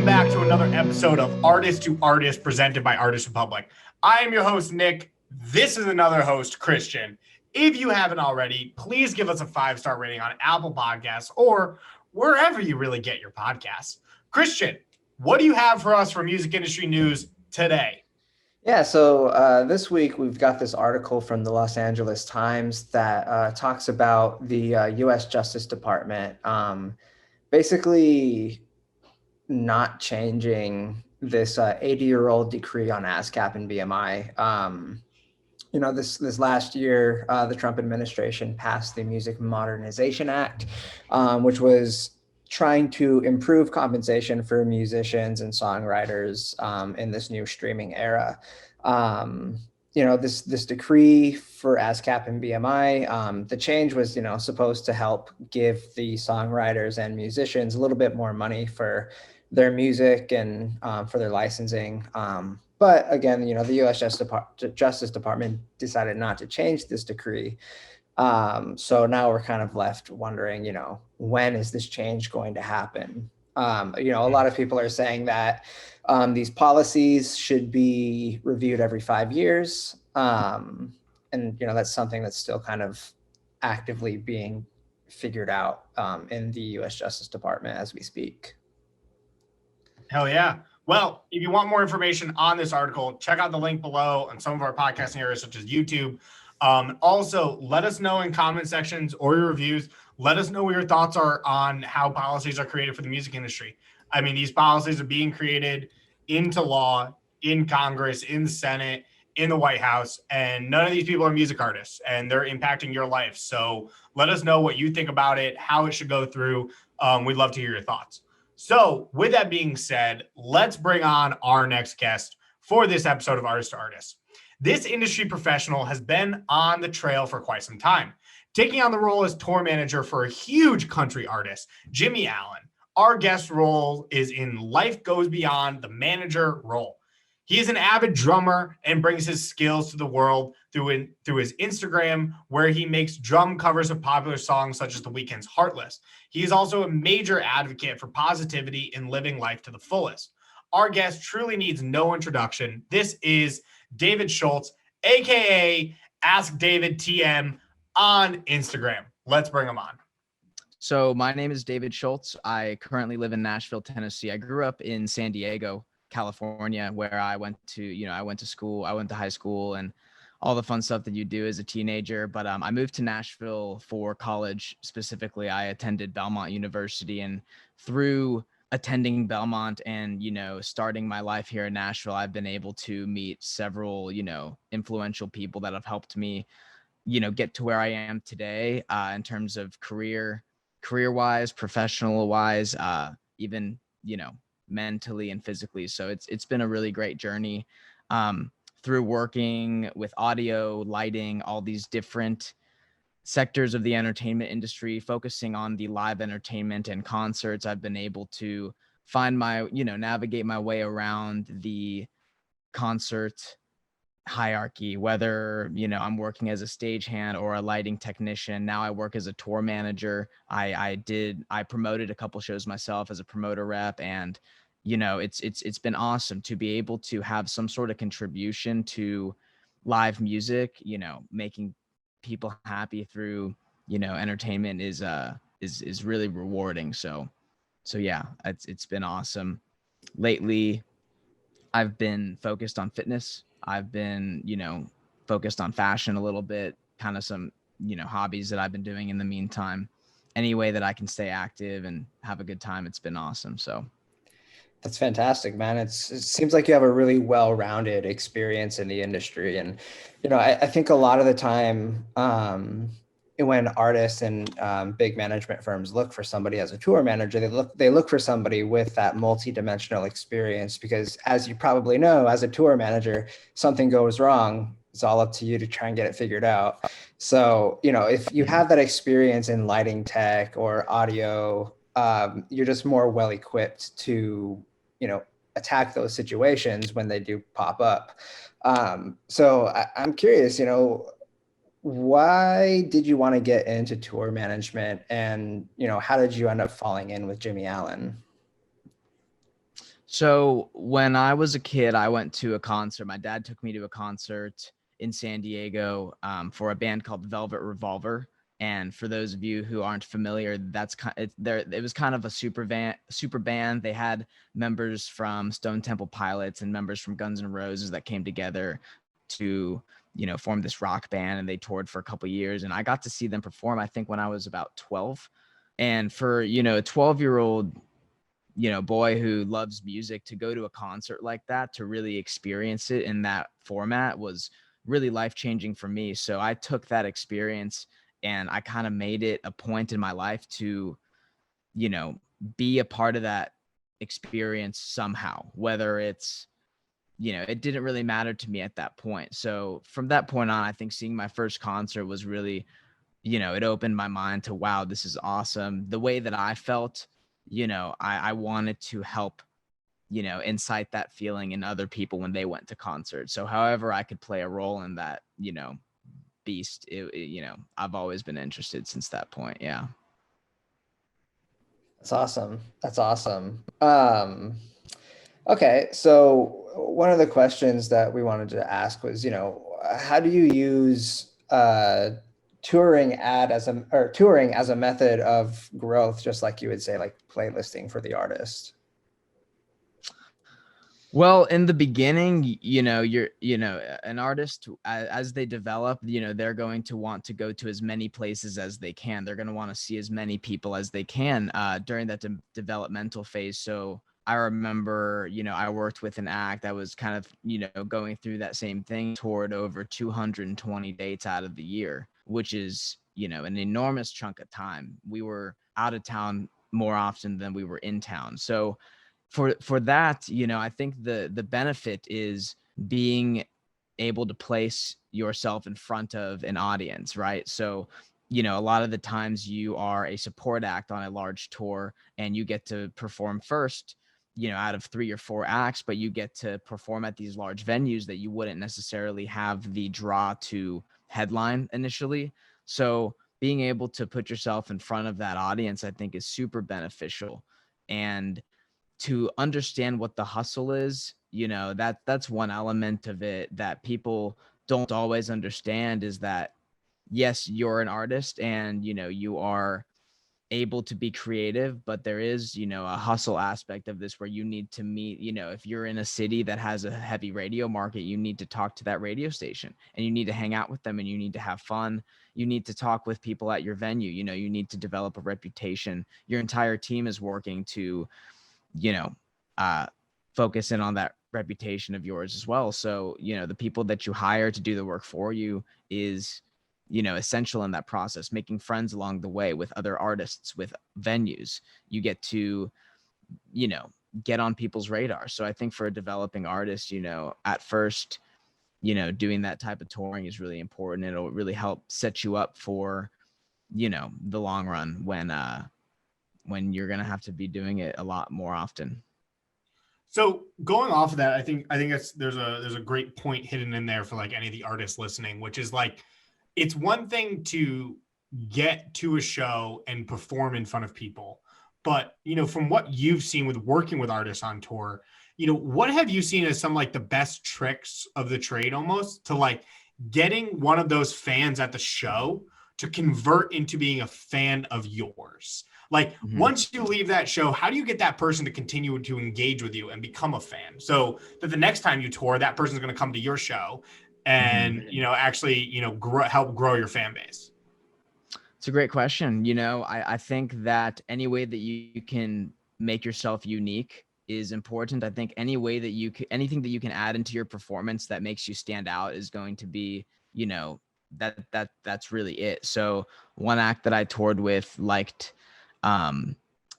back to another episode of Artist to Artist presented by Artist Republic. I am your host, Nick. This is another host, Christian. If you haven't already, please give us a 5-star rating on Apple Podcasts or wherever you really get your podcasts. Christian, what do you have for us for music industry news today? Yeah, so this week we've got this article from the Los Angeles Times that talks about the U.S. Justice Department basically not changing this 80-year-old decree on ASCAP and BMI. This last year, the Trump administration passed the Music Modernization Act, which was trying to improve compensation for musicians and songwriters in this new streaming era. This decree for ASCAP and BMI, the change was, supposed to help give the songwriters and musicians a little bit more money for their music and for their licensing. But again, the U.S. Justice Department decided not to change this decree. So now we're kind of left wondering, when is this change going to happen? A lot of people are saying that these policies should be reviewed every 5 years. And, that's something that's still kind of actively being figured out in the U.S. Justice Department as we speak. Hell yeah. Well, if you want more information on this article, check out the link below on some of our podcasting areas, such as YouTube. Also, let us know in comment sections or your reviews. Let us know what your thoughts are on how policies are created for the music industry. I mean, these policies are being created into law, in Congress, in the Senate, in the White House, and none of these people are music artists, and they're impacting your life. So let us know what you think about it, how it should go through. We'd love to hear your thoughts. So with that being said, let's bring on our next guest for this episode of Artist to Artist. This industry professional has been on the trail for quite some time, taking on the role as tour manager for a huge country artist, Jimmy Allen. Our guest role is in Life Goes Beyond the manager role. He is an avid drummer and brings his skills to the world through his Instagram, where he makes drum covers of popular songs such as The Weeknd's Heartless. He is also a major advocate for positivity in living life to the fullest. Our guest truly needs no introduction. This is David Schultz, aka Ask David TM on Instagram. Let's bring him on. So my name is David Schultz. I currently live in Nashville, Tennessee. I grew up in San Diego, California, where I went to school. I went to high school and all the fun stuff that you do as a teenager. But I moved to Nashville for college. Specifically, I attended Belmont University, and through attending Belmont and, starting my life here in Nashville, I've been able to meet several, influential people that have helped me, get to where I am today in terms of career-wise, professional-wise, even, mentally and physically. So it's been a really great journey through working with audio, lighting, all these different sectors of the entertainment industry, focusing on the live entertainment and concerts. I've been able to find navigate my way around the concert hierarchy, whether, I'm working as a stagehand or a lighting technician. Now I work as a tour manager. I promoted a couple shows myself as a promoter rep, and it's been awesome to be able to have some sort of contribution to live music, making people happy through, entertainment is really rewarding. So yeah, it's been awesome. Lately, I've been focused on fitness. I've been, focused on fashion a little bit, kind of some, hobbies that I've been doing in the meantime. Any way that I can stay active and have a good time, it's been awesome. So that's fantastic, man. It seems like you have a really well-rounded experience in the industry. And, I think a lot of the time when artists and big management firms look for somebody as a tour manager, they look for somebody with that multi-dimensional experience, because as you probably know, as a tour manager, something goes wrong, it's all up to you to try and get it figured out. So, if you have that experience in lighting tech or audio, you're just more well equipped to, attack those situations when they do pop up. So I'm curious, why did you want to get into tour management, and, how did you end up falling in with Jimmy Allen? So when I was a kid, I went to a concert. My dad took me to a concert in San Diego for a band called Velvet Revolver. And for those of you who aren't familiar, that's it was kind of a super band. They had members from Stone Temple Pilots and members from Guns N' Roses that came together to, form this rock band, and they toured for a couple years. And I got to see them perform, I think, when I was about 12. And for, a 12-year-old boy who loves music to go to a concert like that, to really experience it in that format, was really life-changing for me. So I took that experience and I kind of made it a point in my life to, be a part of that experience somehow, whether it's, it didn't really matter to me at that point. So from that point on, I think seeing my first concert was really, it opened my mind to, wow, this is awesome. The way that I felt, I wanted to help, incite that feeling in other people when they went to concerts. So however I could play a role in that, beast, I've always been interested since that point. Yeah. That's awesome. That's awesome. Okay. So one of the questions that we wanted to ask was, how do you use touring as a method of growth, just like you would say, like playlisting for the artist? Well, in the beginning, an artist, as they develop, they're going to want to go to as many places as they can. They're going to want to see as many people as they can during that developmental phase. So I remember, I worked with an act that was kind of, going through that same thing, toured over 220 dates out of the year, which is, an enormous chunk of time. We were out of town more often than we were in town. So for that, I think the benefit is being able to place yourself in front of an audience, right? So, a lot of the times you are a support act on a large tour and you get to perform first, out of 3 or 4 acts, but you get to perform at these large venues that you wouldn't necessarily have the draw to headline initially. So being able to put yourself in front of that audience, I think, is super beneficial. And to understand what the hustle is, that's one element of it that people don't always understand, is that yes, you're an artist and, you are able to be creative, but there is, a hustle aspect of this where you need to meet, if you're in a city that has a heavy radio market, you need to talk to that radio station and you need to hang out with them and you need to have fun. You need to talk with people at your venue. You need to develop a reputation. Your entire team is working to, focus in on that reputation of yours as well. So, the people that you hire to do the work for you is, essential in that process, making friends along the way with other artists, with venues. You get to, get on people's radar. So I think for a developing artist, at first, doing that type of touring is really important. It'll really help set you up for, the long run when you're going to have to be doing it a lot more often. So going off of that, I think there's a great point hidden in there for like any of the artists listening, which is like, it's one thing to get to a show and perform in front of people, but from what you've seen with working with artists on tour, what have you seen as some like the best tricks of the trade almost to like getting one of those fans at the show to convert into being a fan of yours? Like once you leave that show, how do you get that person to continue to engage with you and become a fan so that the next time you tour, that person's going to come to your show and, actually, help grow your fan base? It's a great question. I think that any way that you can make yourself unique is important. I think any way that anything that you can add into your performance that makes you stand out is going to be, that's really it. So one act that I toured with liked,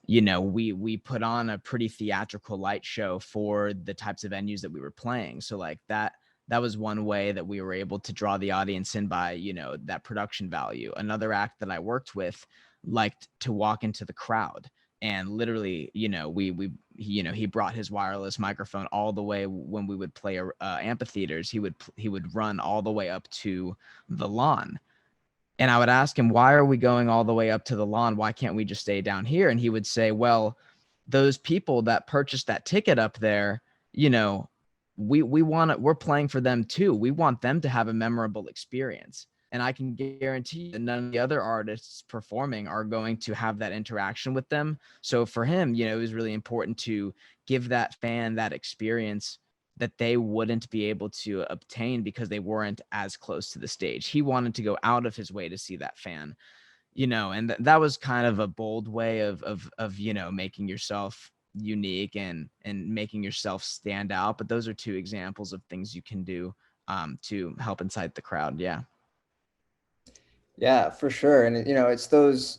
we put on a pretty theatrical light show for the types of venues that we were playing. So like that was one way that we were able to draw the audience in by, that production value. Another act that I worked with liked to walk into the crowd and literally, he brought his wireless microphone all the way when we would play amphitheaters. He would run all the way up to the lawn. And I would ask him, why are we going all the way up to the lawn? Why can't we just stay down here? And he would say, well, those people that purchased that ticket up there, you know, we're playing for them too. We want them to have a memorable experience. And I can guarantee that none of the other artists performing are going to have that interaction with them. So for him, you know, it was really important to give that fan that experience that they wouldn't be able to obtain because they weren't as close to the stage. He wanted to go out of his way to see that fan, you know, and that was kind of a bold way of, you know, making yourself unique and making yourself stand out. But those are two examples of things you can do to help incite the crowd. Yeah. Yeah, for sure. And, you know, it's those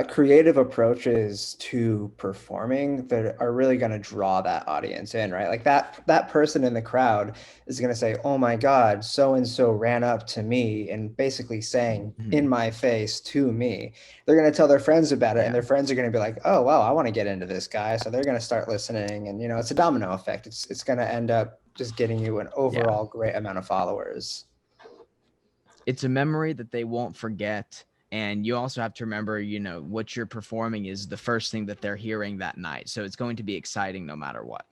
creative approaches to performing that are really going to draw that audience in, right? Like that person in the crowd is going to say, oh my God, so-and-so ran up to me and basically saying in my face to me. They're going to tell their friends about it, and their friends are going to be like, oh, wow, I want to get into this guy. So they're going to start listening, and, you know, it's a domino effect. It's going to end up just getting you an overall great amount of followers. It's a memory that they won't forget. And you also have to remember, you know, what you're performing is the first thing that they're hearing that night. So it's going to be exciting no matter what.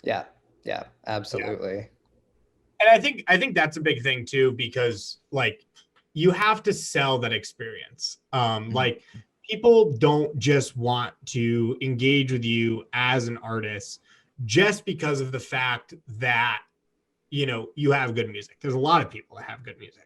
Yeah. Yeah, absolutely. Yeah. And I think that's a big thing too, because like you have to sell that experience. Like people don't just want to engage with you as an artist just because of the fact that, you know, you have good music. There's a lot of people that have good music.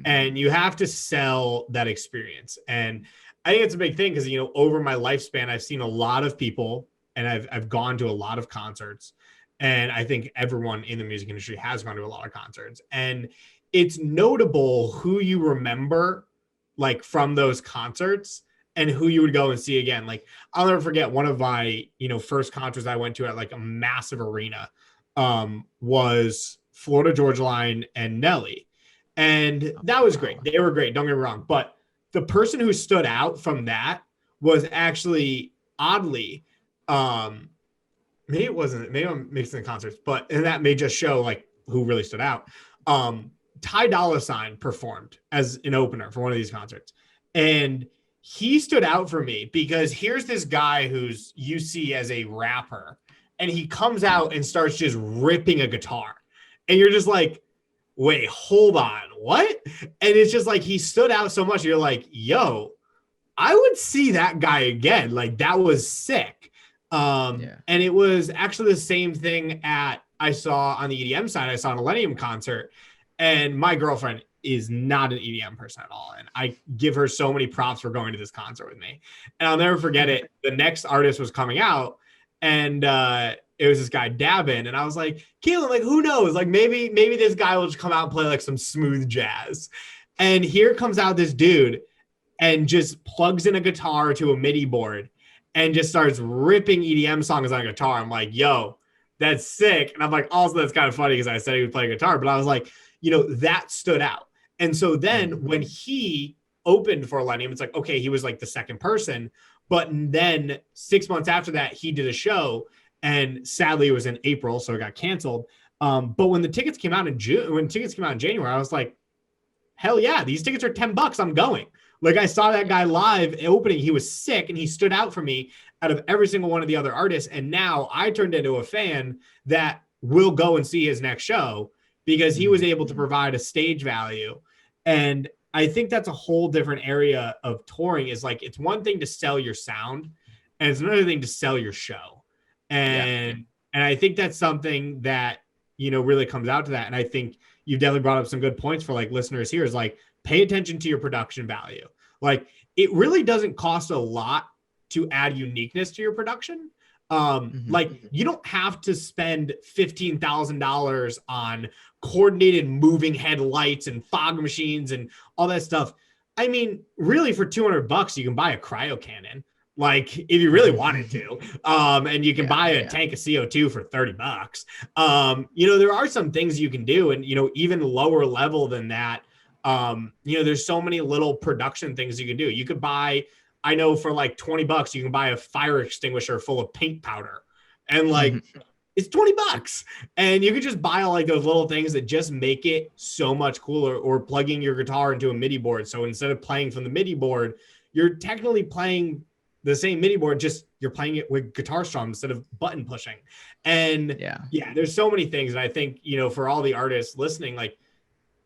And you have to sell that experience. And I think it's a big thing because, you know, over my lifespan, I've seen a lot of people and I've gone to a lot of concerts. And I think everyone in the music industry has gone to a lot of concerts. And it's notable who you remember like from those concerts and who you would go and see again. Like I'll never forget one of my, you know, first concerts I went to at like a massive arena was Florida Georgia Line and Nelly. And that was great. They were great. Don't get me wrong. But the person who stood out from that was actually oddly, maybe it wasn't, maybe I'm mixing the concerts, and that may just show like who really stood out. Ty Dolla $ign performed as an opener for one of these concerts. And he stood out for me because here's this guy who's you see as a rapper, and he comes out and starts just ripping a guitar. And you're just like, wait, hold on, what? And it's just like he stood out so much. You're like, yo, I would see that guy again. Like that was sick. And it was actually the same thing I saw on the EDM side. I saw an Millennium concert, and my girlfriend is not an EDM person at all. And I give her so many props for going to this concert with me. And I'll never forget it. The next artist was coming out, and it was this guy Davin, and I was like, Keelan, like who knows? Like maybe this guy will just come out and play like some smooth jazz. And here comes out this dude and just plugs in a guitar to a MIDI board and just starts ripping EDM songs on a guitar. I'm like, yo, that's sick. And I'm like, also that's kind of funny because I said he would play guitar, but I was like, you know, that stood out. And so then when he opened for Millennium, it's like, okay, he was like the second person. But then 6 months after that, he did a show. And sadly, it was in April, so it got canceled. But when the tickets came out in January, I was like, hell yeah, these tickets are $10. I'm going. Like I saw that guy live opening. He was sick, and he stood out for me out of every single one of the other artists. And now I turned into a fan that will go and see his next show because he was able to provide a stage value. And I think that's a whole different area of touring. Is like it's one thing to sell your sound, and it's another thing to sell your show. And I think that's something that, you know, really comes out to that. And I think you've definitely brought up some good points for like listeners here is like, pay attention to your production value. Like it really doesn't cost a lot to add uniqueness to your production. Like you don't have to spend $15,000 on coordinated moving headlights and fog machines and all that stuff. I mean, really for $200, you can buy a cryo cannon. Like if you really wanted to, and you can buy a tank of CO2 for $30. You know, there are some things you can do, and, you know, even lower level than that, you know, there's so many little production things you can do. You could buy, I know for like $20, you can buy a fire extinguisher full of paint powder, and like, it's $20, and you could just buy all like those little things that just make it so much cooler, or plugging your guitar into a MIDI board. So instead of playing from the MIDI board, you're technically playing the same MIDI board, just you're playing it with guitar strum instead of button pushing. And yeah, there's so many things. And I think, for all the artists listening, like,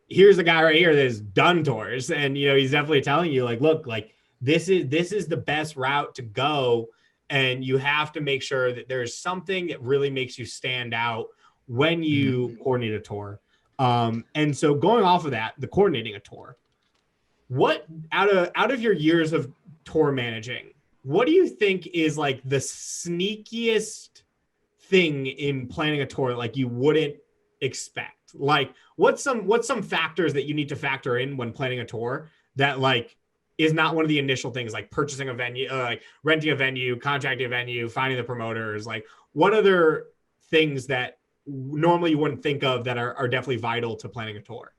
here's a guy right here that has done tours, and, he's definitely telling you, like, look, like, this is the best route to go. And you have to make sure that there's something that really makes you stand out when you coordinate a tour. And so going off of that, the coordinating a tour, what out of your years of tour managing, what do you think is like the sneakiest thing in planning a tour, like you wouldn't expect? Like what's some factors that you need to factor in when planning a tour that like is not one of the initial things, like purchasing a venue, like renting a venue, contracting a venue, finding the promoters? Like what other things that normally you wouldn't think of that are definitely vital to planning a tour?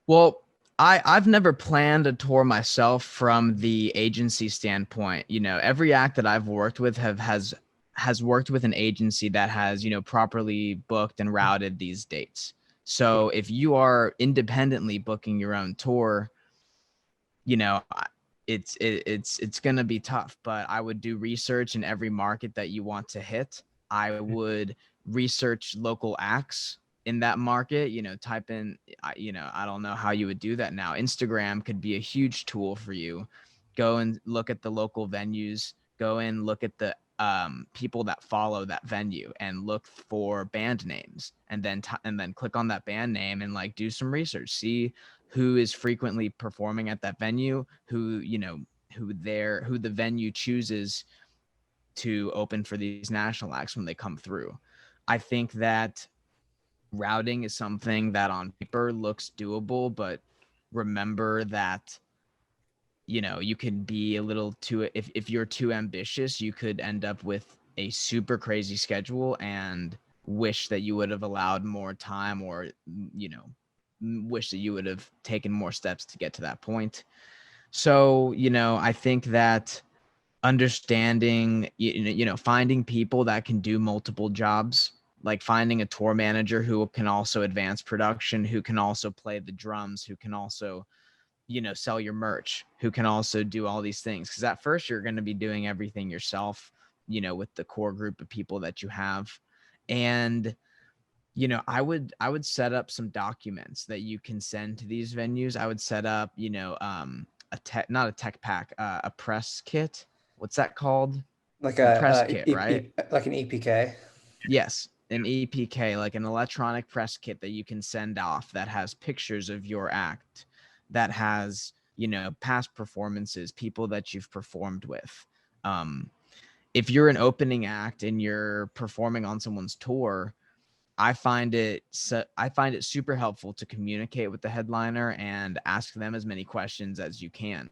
Well, I've never planned a tour myself from the agency standpoint. Every act that I've worked with has worked with an agency that has, properly booked and routed these dates. So if you are independently booking your own tour, it's going to be tough, but I would do research in every market that you want to hit. I would research local acts in that market, type in, I don't know how you would do that now. Instagram could be a huge tool for you. Go and look at the local venues, go and look at the people that follow that venue and look for band names, and then click on that band name and like do some research, see who is frequently performing at that venue, who the venue chooses to open for these national acts when they come through. I think that routing is something that on paper looks doable, but remember that, you could be a little too, if you're too ambitious, you could end up with a super crazy schedule and wish that you would have allowed more time, or, wish that you would have taken more steps to get to that point. So, I think that understanding, finding people that can do multiple jobs, like finding a tour manager who can also advance production, who can also play the drums, who can also, sell your merch, who can also do all these things. Because at first you're going to be doing everything yourself, with the core group of people that you have. And, I would set up some documents that you can send to these venues. I would set up, not a tech pack, a press kit. What's that called? Like a press kit, right? Like an EPK. Yes, an EPK, like an electronic press kit that you can send off that has pictures of your act, that has, past performances, people that you've performed with. If you're an opening act and you're performing on someone's tour, I find it super helpful to communicate with the headliner and ask them as many questions as you can.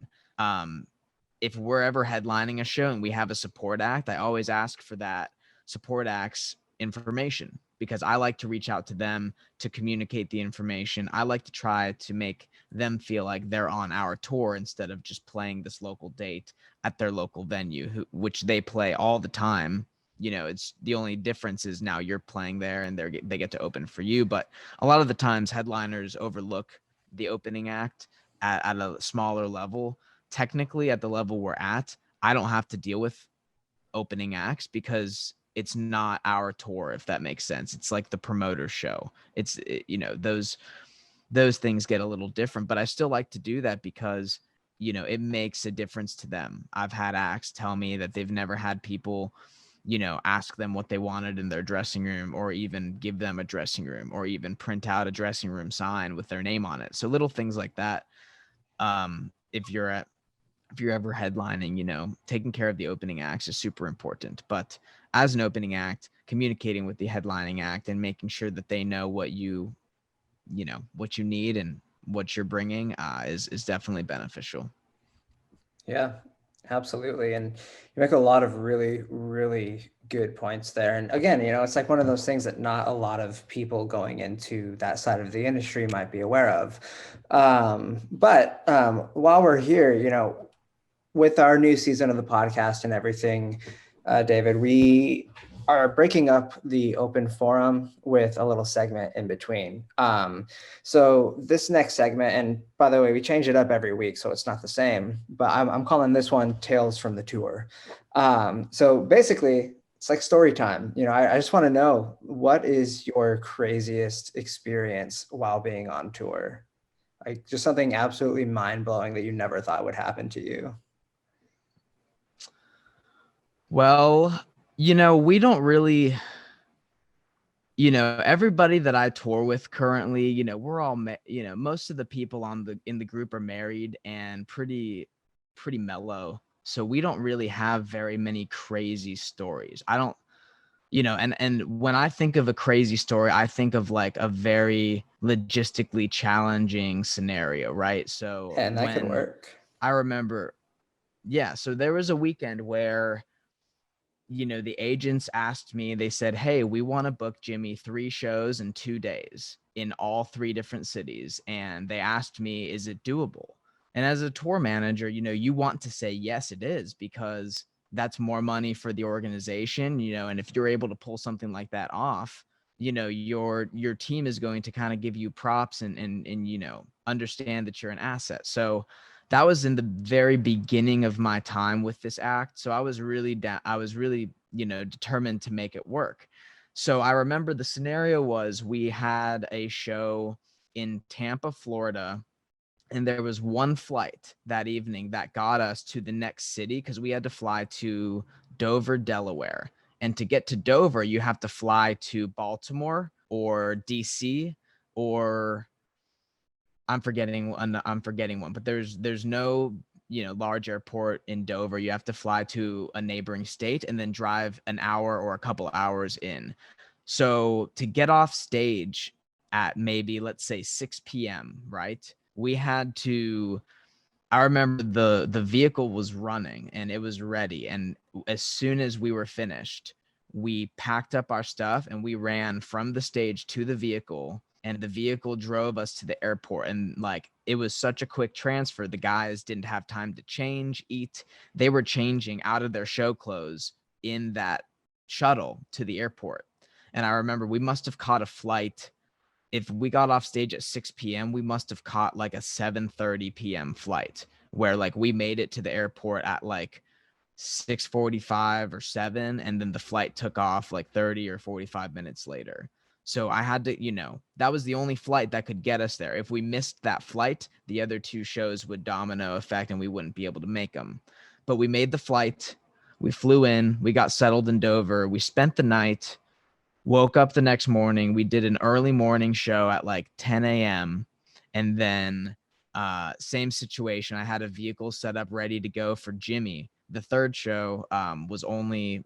If we're ever headlining a show and we have a support act, I always ask for that support act's information, because I like to reach out to them to communicate the information. I like to try to make them feel like they're on our tour instead of just playing this local date at their local venue, which they play all the time. It's the only difference is now you're playing there and they get to open for you. But a lot of the times headliners overlook the opening act at a smaller level. Technically, at the level we're at, I don't have to deal with opening acts because it's not our tour, if that makes sense. It's like the promoter show. Those things get a little different, but I still like to do that because, it makes a difference to them. I've had acts tell me that they've never had people, ask them what they wanted in their dressing room, or even give them a dressing room, or even print out a dressing room sign with their name on it. So little things like that. If you're ever headlining, taking care of the opening acts is super important. But as an opening act, communicating with the headlining act and making sure that they know what you need and what you're bringing is definitely beneficial. Yeah, absolutely. And you make a lot of really, really good points there. And again, it's like one of those things that not a lot of people going into that side of the industry might be aware of. But while we're here, with our new season of the podcast and everything, David, we are breaking up the open forum with a little segment in between. So this next segment, and by the way, we change it up every week, so it's not the same, but I'm calling this one Tales from the Tour. So basically, it's like story time. I just want to know, what is your craziest experience while being on tour? Like just something absolutely mind-blowing that you never thought would happen to you. Well, we don't really, everybody that I tour with currently, we're all, most of the people in the group are married and pretty mellow. So we don't really have very many crazy stories. I don't, and when I think of a crazy story, I think of like a very logistically challenging scenario, right? So And that could work. I remember, yeah, so there was a weekend where the agents asked me, they said, hey, we want to book Jimmy 3 shows in 2 days in all 3 different cities. And they asked me, is it doable? And as a tour manager, you want to say, yes, it is, because that's more money for the organization, and if you're able to pull something like that off, your team is going to kind of give you props and understand that you're an asset. So that was in the very beginning of my time with this act. So I was really determined to make it work. So I remember the scenario was, we had a show in Tampa, Florida, and there was one flight that evening that got us to the next city, because we had to fly to Dover, Delaware. And to get to Dover, you have to fly to Baltimore or DC, or I'm forgetting one, but there's no, large airport in Dover. You have to fly to a neighboring state and then drive an hour or a couple hours in. So to get off stage at maybe, let's say 6 p.m., right? We had to, I remember the vehicle was running and it was ready. And as soon as we were finished, we packed up our stuff and we ran from the stage to the vehicle, and the vehicle drove us to the airport. And like, it was such a quick transfer. The guys didn't have time to change, eat. They were changing out of their show clothes in that shuttle to the airport. And I remember we must have caught a flight. If we got off stage at 6 p.m., we must have caught like a 7:30 p.m. flight, where like we made it to the airport at like 6:45 or 7, and then the flight took off like 30 or 45 minutes later. So I had to, that was the only flight that could get us there. If we missed that flight, the other 2 shows would domino effect and we wouldn't be able to make them. But we made the flight. We flew in. We got settled in Dover. We spent the night. Woke up the next morning. We did an early morning show at like 10 a.m. And then same situation. I had a vehicle set up ready to go for Jimmy. The third show was only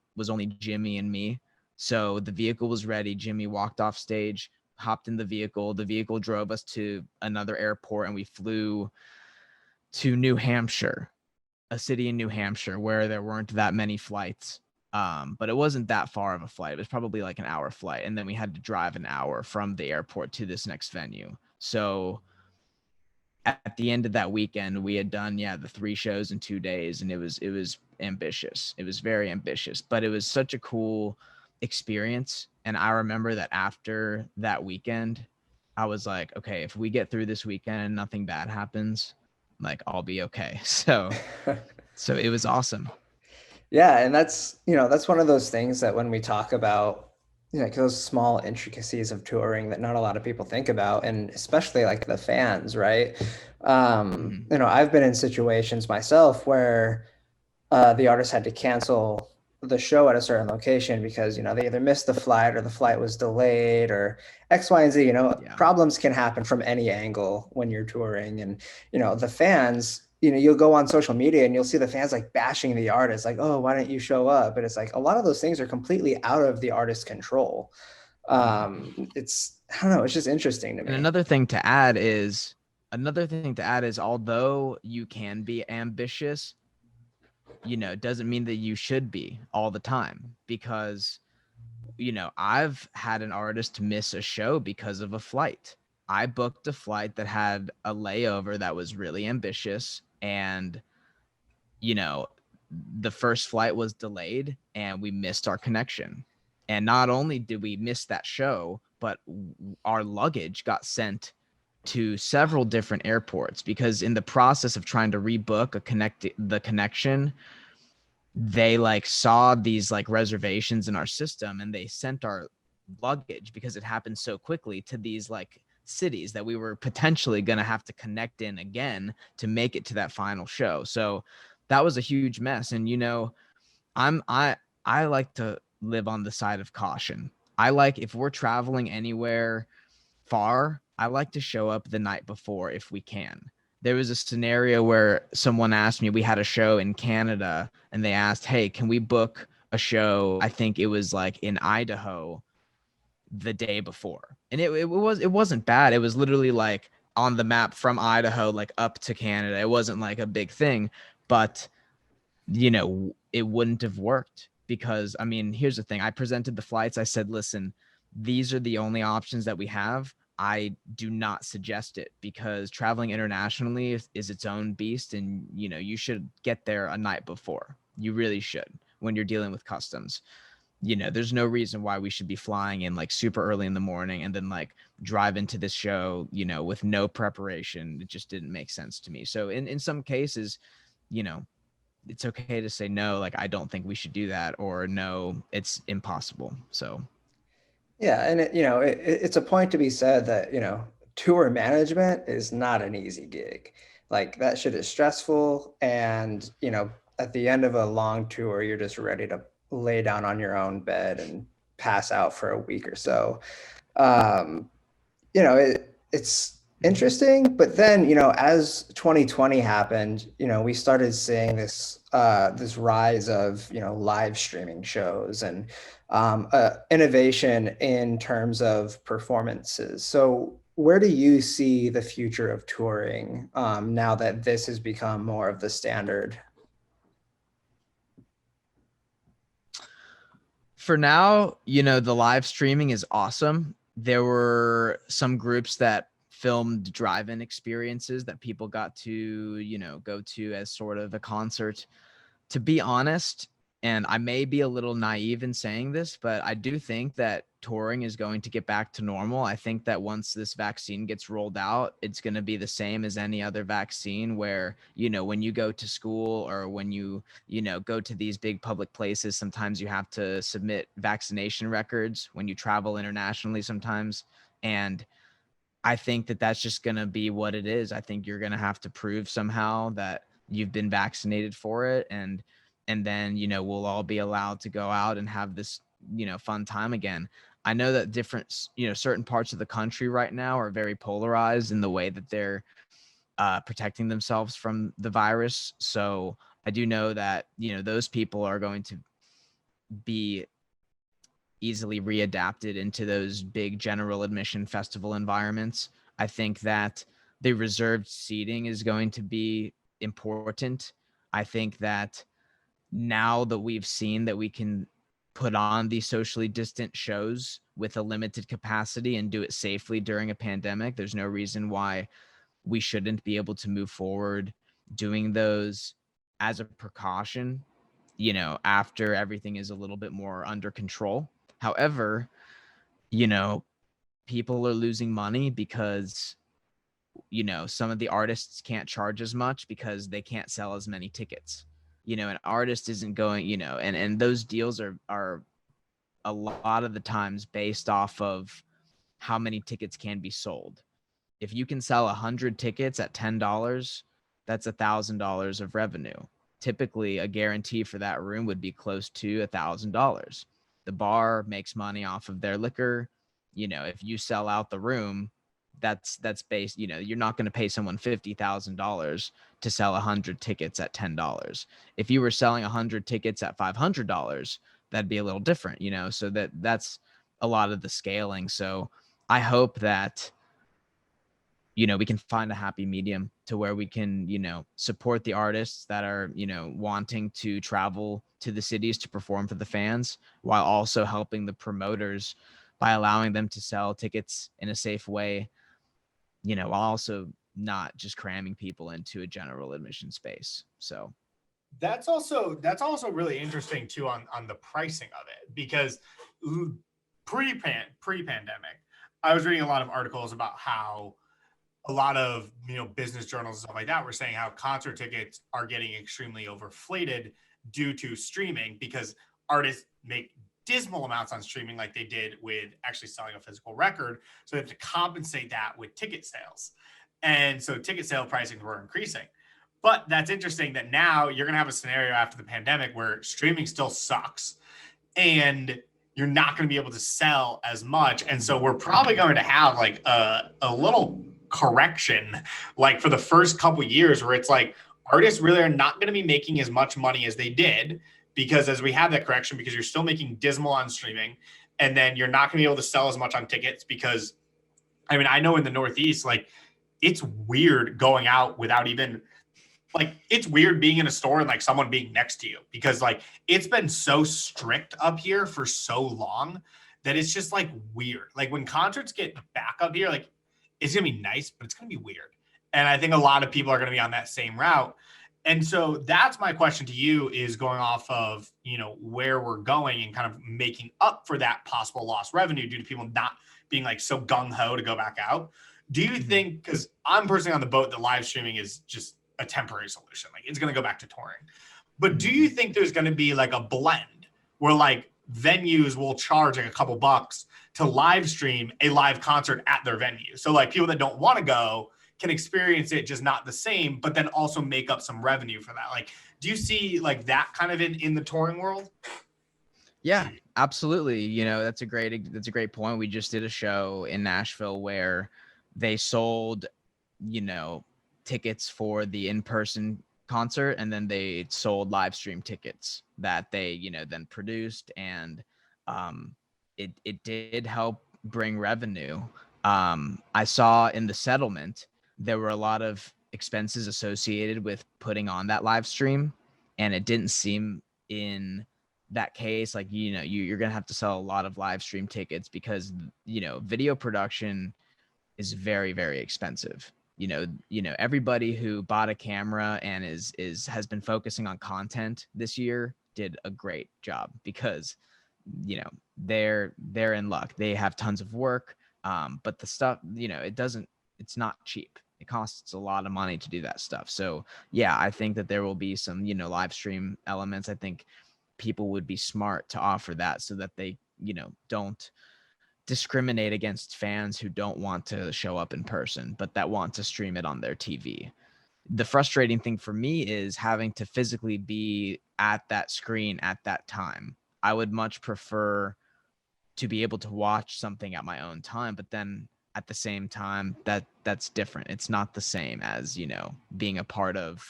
Jimmy and me. So the vehicle was ready. Jimmy walked off stage, hopped in the vehicle. The vehicle drove us to another airport, and we flew to New Hampshire, a city in New Hampshire where there weren't that many flights. But it wasn't that far of a flight. It was probably like an hour flight. And then we had to drive an hour from the airport to this next venue. So at the end of that weekend, we had done, the 3 shows in 2 days, and it was ambitious. It was very ambitious, but it was such a cool experience. And I remember that after that weekend, I was like, okay, if we get through this weekend and nothing bad happens, like I'll be okay. So it was awesome. Yeah, and that's one of those things that when we talk about, those small intricacies of touring that not a lot of people think about, and especially like the fans, right? I've been in situations myself where the artist had to cancel the show at a certain location because, they either missed the flight or the flight was delayed or X, Y, and Z. Problems can happen from any angle when you're touring. And, the fans, you'll go on social media and you'll see the fans like bashing the artist, like, oh, why don't you show up? But it's like a lot of those things are completely out of the artist's control. I don't know, it's just interesting to me. And another thing to add is, although you can be ambitious, doesn't mean that you should be all the time, because, I've had an artist miss a show because of a flight. I booked a flight that had a layover that was really ambitious, and, the first flight was delayed and we missed our connection. And not only did we miss that show, but our luggage got sent to several different airports because in the process of trying to rebook the connection, they like saw these like reservations in our system and they sent our luggage, because it happened so quickly, to these like cities that we were potentially going to have to connect in again to make it to that final show. So that was a huge mess. And I like to live on the side of caution. I like, if we're traveling anywhere far, I like to show up the night before if we can. There was a scenario where someone asked me, we had a show in Canada, and they asked, hey, can we book a show? I think it was like in Idaho the day before. And it wasn't bad. It was literally like on the map from Idaho, like up to Canada. It wasn't like a big thing, but it wouldn't have worked because, I mean, here's the thing. I presented the flights. I said, listen, these are the only options that we have. I do not suggest it because traveling internationally is its own beast. And, you should get there a night before. You really should when you're dealing with customs. There's no reason why we should be flying in like super early in the morning and then like drive into this show, with no preparation. It just didn't make sense to me. So in some cases, it's okay to say no, like I don't think we should do that, or no, it's impossible. So Yeah, and it's a point to be said that tour management is not an easy gig. Like that shit is stressful, and at the end of a long tour, you're just ready to lay down on your own bed and pass out for a week or so. Um, it's interesting, but then as 2020 happened, we started seeing this rise of live streaming shows and innovation in terms of performances. So where do you see the future of touring now that this has become more of the standard? for now, the live streaming is awesome. There were some groups that filmed drive-in experiences that people got to, go to as sort of a concert. To be honest, and I may be a little naive in saying this, but I do think that touring is going to get back to normal. I think that once this vaccine gets rolled out, it's going to be the same as any other vaccine where, when you go to school or when you go to these big public places, sometimes you have to submit vaccination records when you travel internationally sometimes. And I think that that's just going to be what it is. I think you're going to have to prove somehow that you've been vaccinated for it. And then, we'll all be allowed to go out and have this, fun time again. I know that certain parts of the country right now are very polarized in the way that they're protecting themselves from the virus. So I do know that, those people are going to be easily readapted into those big general admission festival environments. I think that the reserved seating is going to be important. I think that now that we've seen that we can put on these socially distant shows with a limited capacity and do it safely during a pandemic, there's no reason why we shouldn't be able to move forward doing those as a precaution, after everything is a little bit more under control. However, you know, people are losing money because, some of the artists can't charge as much because they can't sell as many tickets. An artist isn't going, and those deals are a lot of the times based off of how many tickets can be sold. If you can sell 100 tickets at $10, that's $1,000 of revenue. Typically, a guarantee for that room would be close to $1,000. The bar makes money off of their liquor. If you sell out the room, that's based. You're not going to pay someone $50,000 to sell 100 tickets at $10. If you were selling 100 tickets at $500, that'd be a little different. So that's a lot of the scaling. So I hope that we can find a happy medium to where we can, support the artists that are, wanting to travel to the cities to perform for the fans, while also helping the promoters by allowing them to sell tickets in a safe way, while also not just cramming people into a general admission space. So That's also really interesting too on the pricing of it, because pre-pandemic, I was reading a lot of articles about how a lot of business journals and stuff like that were saying how concert tickets are getting extremely overflated due to streaming, because artists make dismal amounts on streaming like they did with actually selling a physical record, so they have to compensate that with ticket sales, and so ticket sale pricings were increasing. But that's interesting that now you're going to have a scenario after the pandemic where streaming still sucks and you're not going to be able to sell as much. And so we're probably going to have like a little correction, like for the first couple years, where it's like artists really are not going to be making as much money as they did, because as we have that correction, because you're still making dismal on streaming, and then you're not going to be able to sell as much on tickets because, I mean, I know in the Northeast, like it's weird going out without even, like, it's weird being in a store and like someone being next to you, because like it's been so strict up here for so long that it's just like weird. Like when concerts get back up here, like it's gonna be nice, but it's gonna be weird. And I think a lot of people are gonna be on that same route. And so that's my question to you, is going off of where we're going and kind of making up for that possible lost revenue due to people not being like so gung-ho to go back out. Do you think, because I'm personally on the boat that live streaming is just a temporary solution, like it's going to go back to touring, but do you think there's going to be like a blend where like venues will charge like a couple bucks to live stream a live concert at their venue, so like people that don't want to go can experience it, just not the same, but then also make up some revenue for that? Like, do you see like that kind of in the touring world? Yeah, absolutely. That's a great point. We just did a show in Nashville where they sold, tickets for the in-person concert, and then they sold live stream tickets that they, then produced, and it did help bring revenue. I saw in the settlement there were a lot of expenses associated with putting on that live stream, and it didn't seem in that case like you're gonna have to sell a lot of live stream tickets, because video production is very, very expensive. Everybody who bought a camera and has been focusing on content this year did a great job, because they're in luck. They have tons of work, but the stuff, it's not cheap. It costs a lot of money to do that stuff. So yeah, I think that there will be some live stream elements. I think people would be smart to offer that, so that they don't discriminate against fans who don't want to show up in person, but that want to stream it on their TV. The frustrating thing for me is having to physically be at that screen at that time. I would much prefer to be able to watch something at my own time, but then at the same time, that's different. It's not the same as, being a part of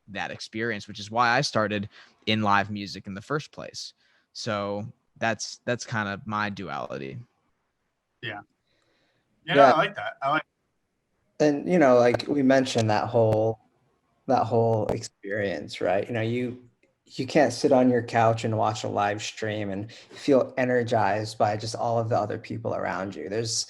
that experience, which is why I started in live music in the first place. So that's kind of my duality. Yeah. Yeah. I like that. And like we mentioned, that whole experience, right? You can't sit on your couch and watch a live stream and feel energized by just all of the other people around you. There's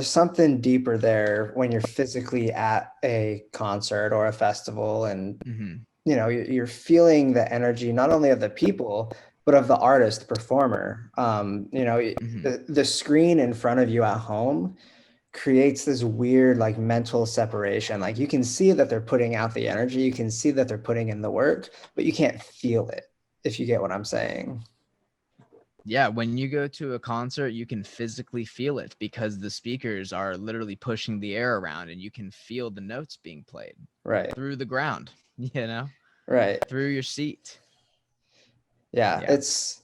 something deeper there when you're physically at a concert or a festival, and you're feeling the energy not only of the people but of the artist, the performer. The screen in front of you at home creates this weird like mental separation. Like you can see that they're putting out the energy, you can see that they're putting in the work, but you can't feel it, if you get what I'm saying. Yeah, when you go to a concert, you can physically feel it, because the speakers are literally pushing the air around, and you can feel the notes being played Right. through the ground, right through your seat. Yeah. It's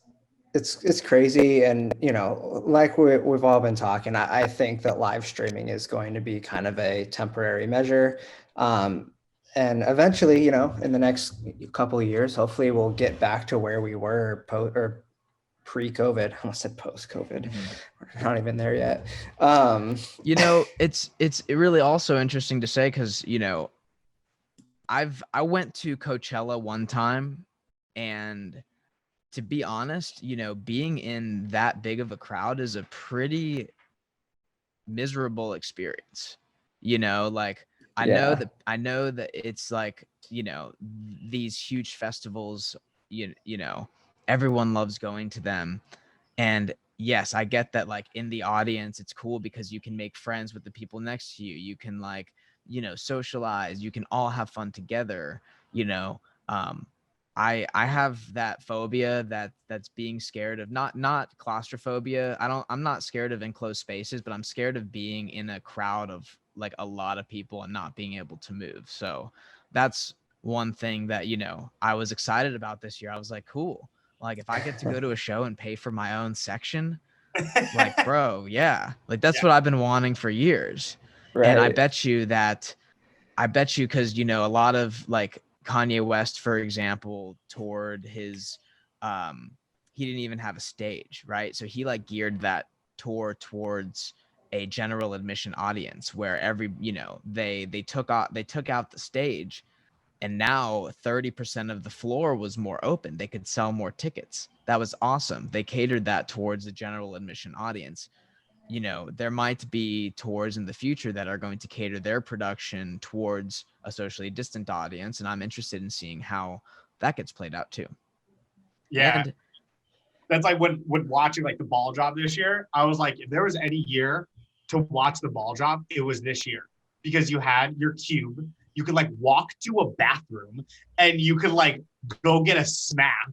crazy. And like we've all been talking, I think that live streaming is going to be kind of a temporary measure, and eventually, in the next couple of years, hopefully we'll get back to where we were pre-COVID. I almost said post-COVID. We're not even there yet. It's really also interesting to say, because I went to Coachella one time, and to be honest, being in that big of a crowd is a pretty miserable experience. Like I Yeah. know that it's like, these huge festivals, everyone loves going to them. And yes, I get that, like, in the audience, it's cool because you can make friends with the people next to you. You can, like, socialize. You can all have fun together. You know, um, I have that phobia that's being scared of, not claustrophobia. I'm not scared of enclosed spaces, but I'm scared of being in a crowd of like a lot of people and not being able to move. So that's one thing that, I was excited about this year. I was like, cool. Like, if I get to go to a show and pay for my own section, like, bro, yeah. Like, that's Yeah. what I've been wanting for years. And Right. I bet you, because, a lot of like Kanye West, for example, toured his, he didn't even have a stage, right? So he like geared that tour towards a general admission audience where they took out the stage, and now 30% of the floor was more open. They could sell more tickets. That was awesome. They catered that towards the general admission audience. There might be tours in the future that are going to cater their production towards a socially distant audience, and I'm interested in seeing how that gets played out too. Yeah. And That's like when watching like the ball drop this year, I was like, if there was any year to watch the ball drop, it was this year, because you had your cube. You could like walk to a bathroom and you could like go get a snack,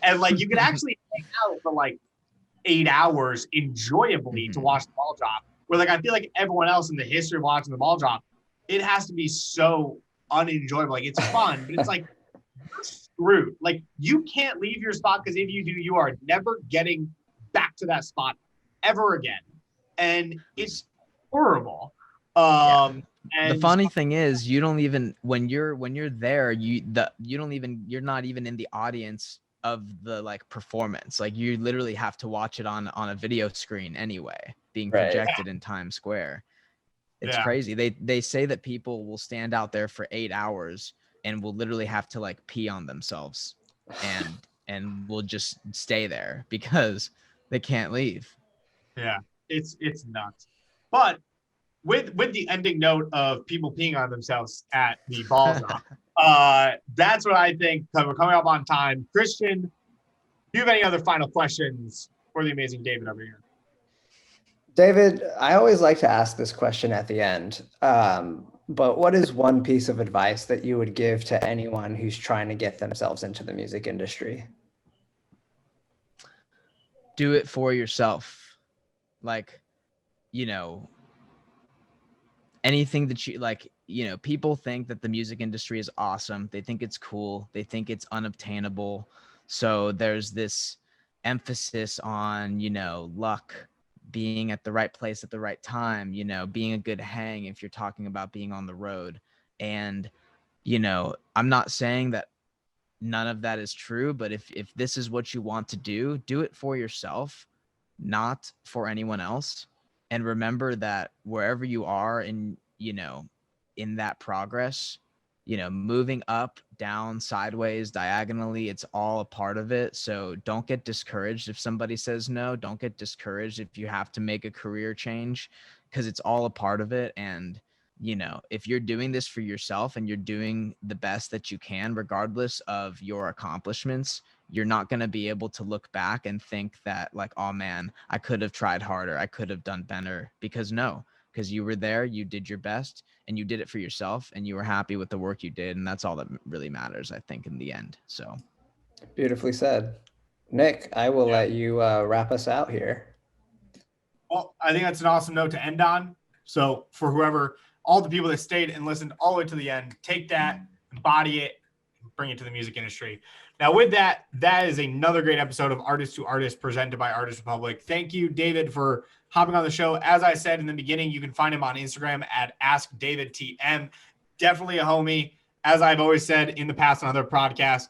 and like you could actually hang out for like 8 hours enjoyably to watch the ball drop. Where like I feel like everyone else in the history of watching the ball drop, it has to be so unenjoyable. Like, it's fun, but it's like you're screwed. Like, you can't leave your spot, because if you do, you are never getting back to that spot ever again, and it's horrible. the And funny thing is, you don't even, when you're there, you're not even in the audience of the like performance. Like, you literally have to watch it on a video screen anyway, being Right. projected in Times Square. It's Yeah. crazy. They say that people will stand out there for 8 hours and will literally have to like pee on themselves and will just stay there because they can't leave. yeah, it's nuts. But with the ending note of people peeing on themselves at the ball drop, that's what I think. Because we're coming up on time. Christian, do you have any other final questions for the amazing David over here? David, I always like to ask this question at the end. But what is one piece of advice that you would give to anyone who's trying to get themselves into the music industry? Do it for yourself. Like, anything that you like, people think that the music industry is awesome. They think it's cool. They think it's unobtainable. So there's this emphasis on, luck, being at the right place at the right time, being a good hang if you're talking about being on the road. And, I'm not saying that none of that is true, but if this is what you want to do it for yourself, not for anyone else. And remember that wherever you are in that progress, moving up, down, sideways, diagonally, it's all a part of it. So don't get discouraged if somebody says no. Don't get discouraged if you have to make a career change, because it's all a part of it. And if you're doing this for yourself and you're doing the best that you can, regardless of your accomplishments, you're not going to be able to look back and think that like, oh man, I could have tried harder. I could have done better. Because you were there, you did your best, and you did it for yourself, and you were happy with the work you did. And that's all that really matters, I think, in the end. So Beautifully said. Nick, I will let you wrap us out here. Well, I think that's an awesome note to end on. So for all the people that stayed and listened all the way to the end, take that, embody it, and bring it to the music industry. Now, with that is another great episode of Artist to Artist presented by Artist Republic. Thank you, David, for hopping on the show. As I said in the beginning, you can find him on Instagram at AskDavidTM. Definitely a homie. As I've always said in the past on other podcasts,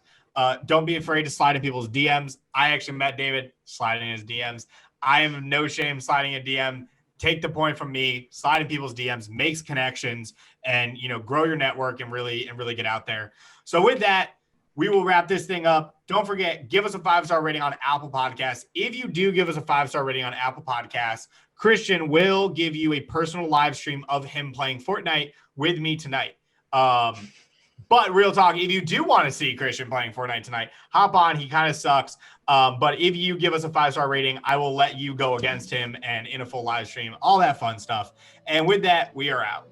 don't be afraid to slide in people's DMs. I actually met David sliding in his DMs. I am no shame sliding a DM. Take the point from me, slide in people's DMs, makes connections, and grow your network and really get out there. So with that, we will wrap this thing up. Don't forget, give us a 5-star rating on Apple Podcasts. If you do give us a 5-star rating on Apple Podcasts, Christian will give you a personal live stream of him playing Fortnite with me tonight. But real talk, if you do want to see Christian playing Fortnite tonight, hop on. He kind of sucks. But if you give us a 5-star rating, I will let you go against him and in a full live stream, all that fun stuff. And with that, we are out.